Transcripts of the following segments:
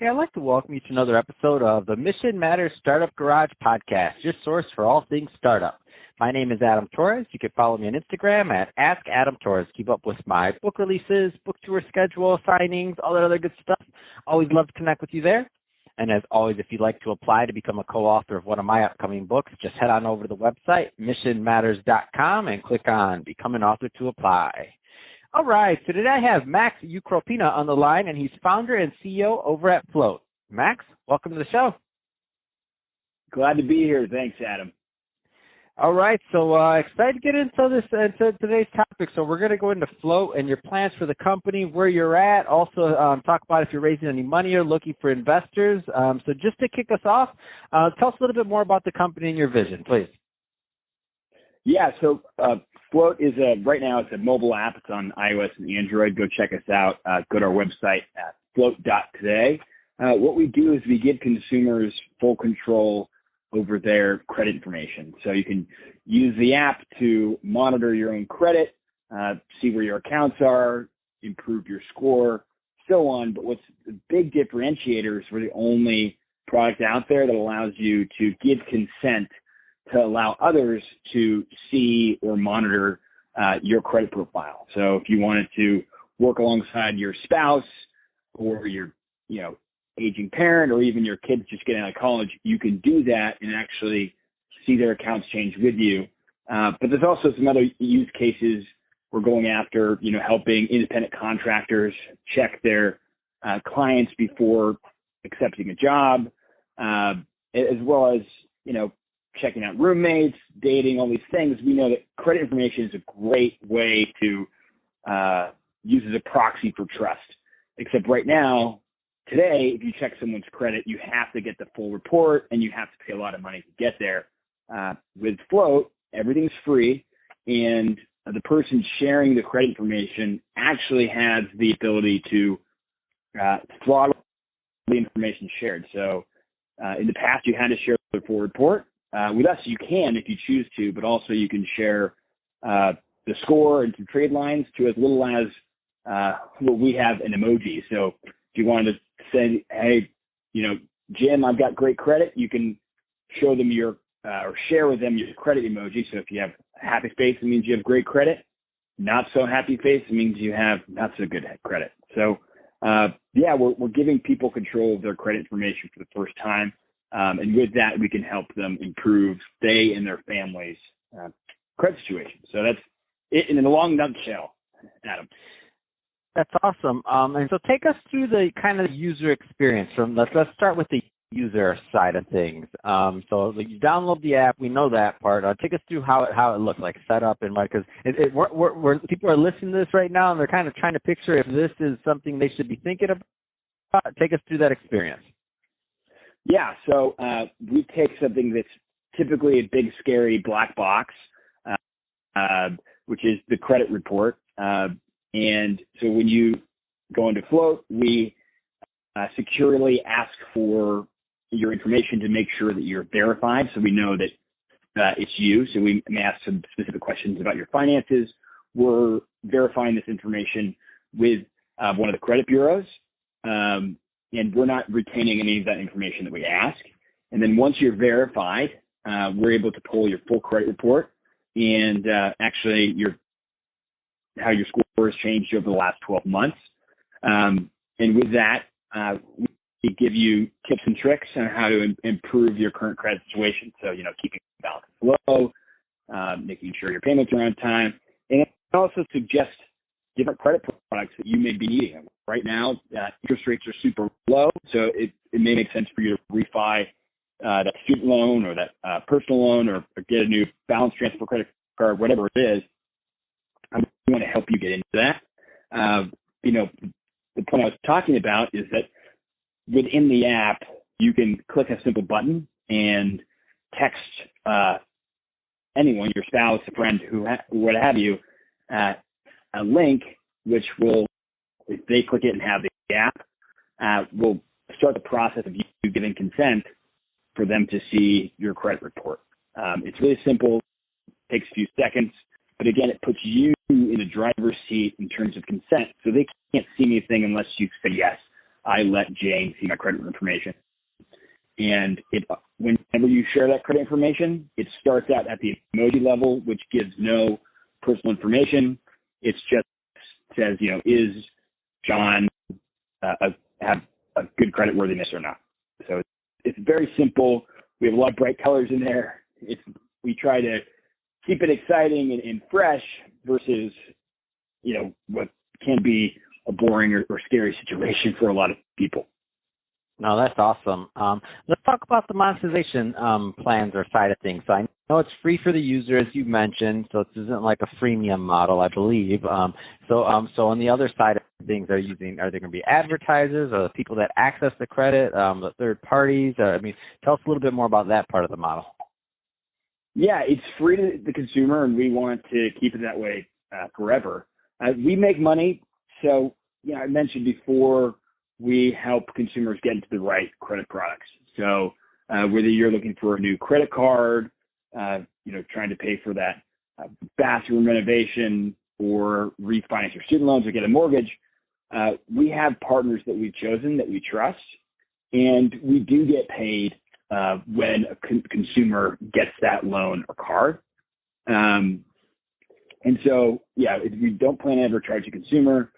Hey, I'd like to welcome you to another episode of the Mission Matters Startup Garage podcast, your source for all things startup. My name is Adam Torres. You can follow me on Instagram at AskAdamTorres. Keep up with my book releases, book tour schedule, signings, all that other good stuff. Always love to connect with you there. And as always, if you'd like to apply to become a co-author of one of my upcoming books, just head on over to the website, missionmatters.com, and click on Become an Author to apply. All right, so today I have Max Ukropina on the line, and he's founder and CEO over at Float. Max, welcome to the show. Glad to be here. Thanks, Adam. All right, so excited to get into today's topic. So we're going to go into Float and your plans for the company, where you're at. Also, talk about if you're raising any money or looking for investors. So just to kick us off, tell us a little bit more about the company and your vision, please. Yeah, so Float is right now it's a mobile app. It's on iOS and Android. Go check us out. Go to our website at float.today. What we do is we give consumers full control over their credit information. So you can use the app to monitor your own credit, see where your accounts are, improve your score, so on. But what's the big differentiator is we're the only product out there that allows you to give consent to allow others to see or monitor your credit profile. So if you wanted to work alongside your spouse or your, aging parent, or even your kids just getting out of college, you can do that and actually see their accounts change with you. But there's also some other use cases we're going after, helping independent contractors check their clients before accepting a job, as well as, checking out roommates, dating, all these things. We know that credit information is a great way to use as a proxy for trust. Except right now, today, if you check someone's credit, you have to get the full report and you have to pay a lot of money to get there. With Float, everything's free, and the person sharing the credit information actually has the ability to throttle the information shared. So in the past, you had to share the full report. With us, you can if you choose to, but also you can share the score and some trade lines to as little as what we have an emoji. So if you wanted to say, hey, Jim, I've got great credit, you can show them your or share with them your credit emoji. So if you have a happy face, it means you have great credit. Not so happy face, it means you have not so good credit. So we're giving people control of their credit information for the first time. And with that, we can help them improve they and their families' credit situation. So that's it in a long nutshell, Adam. That's awesome. And so take us through the kind of user experience. Let's start with the user side of things. So you download the app, we know that part. Take us through how it looks like set up and because people are listening to this right now and they're kind of trying to picture if this is something they should be thinking about. Take us through that experience. Yeah, so we take something that's typically a big, scary black box, which is the credit report. And so when you go into Float, we securely ask for your information to make sure that you're verified, so we know that it's you. So we may ask some specific questions about your finances. We're verifying this information with one of the credit bureaus. And we're not retaining any of that information that we ask. And then once you're verified, we're able to pull your full credit report and actually how your score has changed over the last 12 months. And with that, we give you tips and tricks on how to improve your current credit situation. So, keeping the balance low, making sure your payments are on time, and also suggest different credit products that you may be needing. Right now, interest rates are super low, so it may make sense for you to refi that student loan or that personal loan or get a new balance transfer credit card, whatever it is. I want to help you get into that. The point I was talking about is that within the app, you can click a simple button and text anyone, your spouse, a friend, what have you, a link which will, if they click it and have the app, will start the process of you giving consent for them to see your credit report. It's really simple, takes a few seconds, but again, it puts you in the driver's seat in terms of consent. So they can't see anything unless you say yes. I let Jane see my credit information. And whenever you share that credit information, it starts out at the emoji level, which gives no personal information. It just says, is John have a good credit worthiness or not? So it's very simple. We have a lot of bright colors in there. We try to keep it exciting and fresh versus, what can be a boring or scary situation for a lot of people. No, that's awesome. Let's talk about the monetization plans or side of things. So I know it's free for the user, as you mentioned, so this isn't like a freemium model, I believe. So on the other side of things, are they going to be advertisers or the people that access the credit, the third parties? Tell us a little bit more about that part of the model. Yeah, it's free to the consumer, and we want to keep it that way forever. We make money, so I mentioned before, we help consumers get into the right credit products. So whether you're looking for a new credit card, trying to pay for that bathroom renovation or refinance your student loans or get a mortgage, we have partners that we've chosen that we trust, and we do get paid when a consumer gets that loan or card. And so, we don't plan to ever charge a consumer.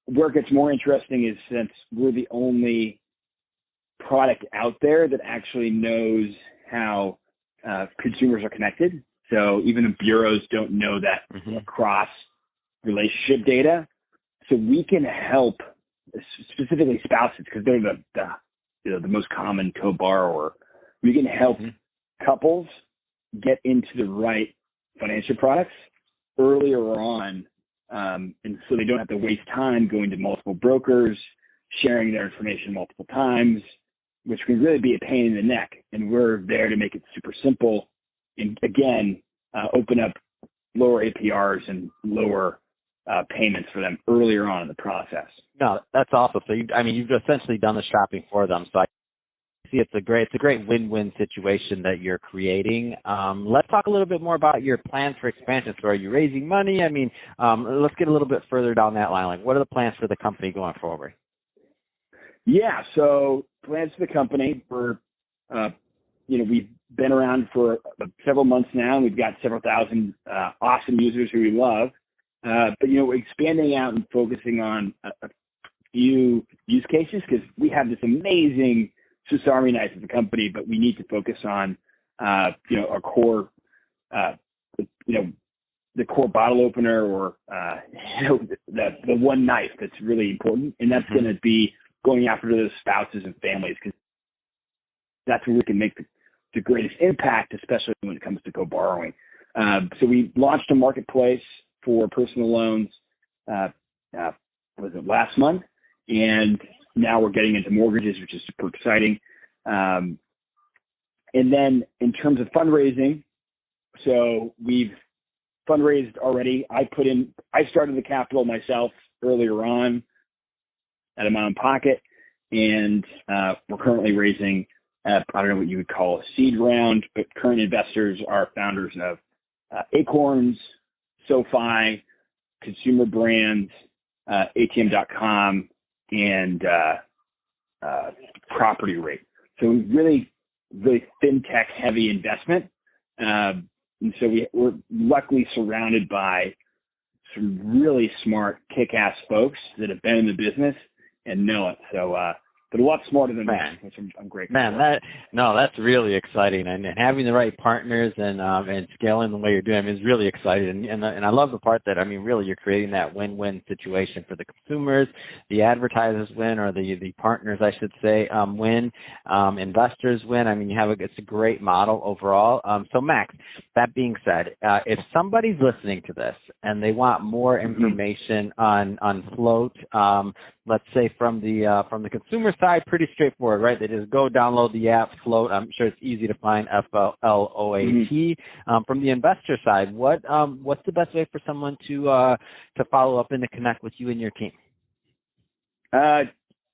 Where it gets more interesting is since we're the only product out there that actually knows how consumers are connected. So even the bureaus don't know that across relationship data. So we can help specifically spouses because they're the most common co-borrower. We can help couples get into the right financial products earlier on. And so they don't have to waste time going to multiple brokers, sharing their information multiple times, which can really be a pain in the neck. And we're there to make it super simple and, again, open up lower APRs and lower payments for them earlier on in the process. No, that's awesome. So you've essentially done the shopping for them. So I see it's a great win-win situation that you're creating. Let's talk a little bit more about your plans for expansion. So are you raising money? Let's get a little bit further down that line. Like, what are the plans for the company going forward? Yeah, so plans for the company we've been around for several months now, and we've got several thousand awesome users who we love. But expanding out and focusing on a few use cases because we have this amazing Swiss Army knife as a company, but we need to focus on, our core, the core bottle opener or, the one knife that's really important. And that's going to be going after those spouses and families because that's where we can make the greatest impact, especially when it comes to co-borrowing. So we launched a marketplace for personal loans, last month? And now we're getting into mortgages, which is super exciting. And then in terms of fundraising, so we've fundraised already. I started the capital myself earlier on out of my own pocket. And we're currently raising, I don't know what you would call a seed round, but current investors are founders of Acorns, SoFi, Consumer Brands, ATM.com, and Property Rate. So really, really fintech heavy investment. And so we're luckily surrounded by some really smart, kick-ass folks that have been in the business and know it. So, but a lot smarter than me, which I'm grateful for. That's really exciting, and having the right partners and scaling the way you're doing is really exciting. And I love the part that really you're creating that win-win situation for the consumers, the advertisers win, or the partners, I should say, win, investors win. It's a great model overall. So Max, that being said, if somebody's listening to this and they want more information on Float, let's say from the consumer side, pretty straightforward, right? They just go download the app, Float. I'm sure it's easy to find, FLOAT. From the investor side, what's the best way for someone to follow up and to connect with you and your team?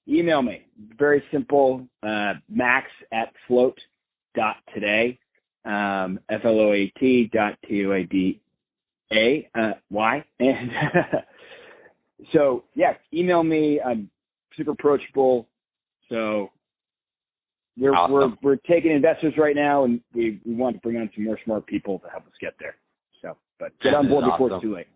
Email me. Very simple. max@float.today. FLOAT.today. And so, email me. I'm super approachable. So we're Awesome. we're taking investors right now, and we want to bring on some more smart people to help us get there. So, but get on board before it's too late.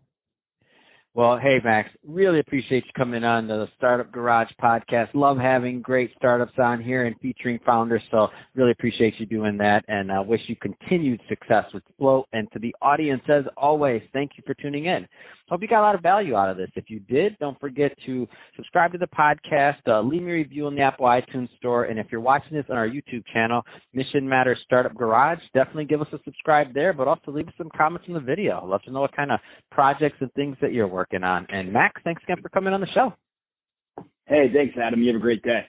Well, hey, Max, really appreciate you coming on the Startup Garage podcast. Love having great startups on here and featuring founders, so really appreciate you doing that, and I wish you continued success with Float. And to the audience, as always, thank you for tuning in. Hope you got a lot of value out of this. If you did, don't forget to subscribe to the podcast, leave me a review in the Apple iTunes store, and if you're watching this on our YouTube channel, Mission Matters Startup Garage, definitely give us a subscribe there, but also leave us some comments in the video. I'd love to know what kind of projects and things that you're working on. And Max, thanks again for coming on the show. Hey, thanks, Adam. You have a great day.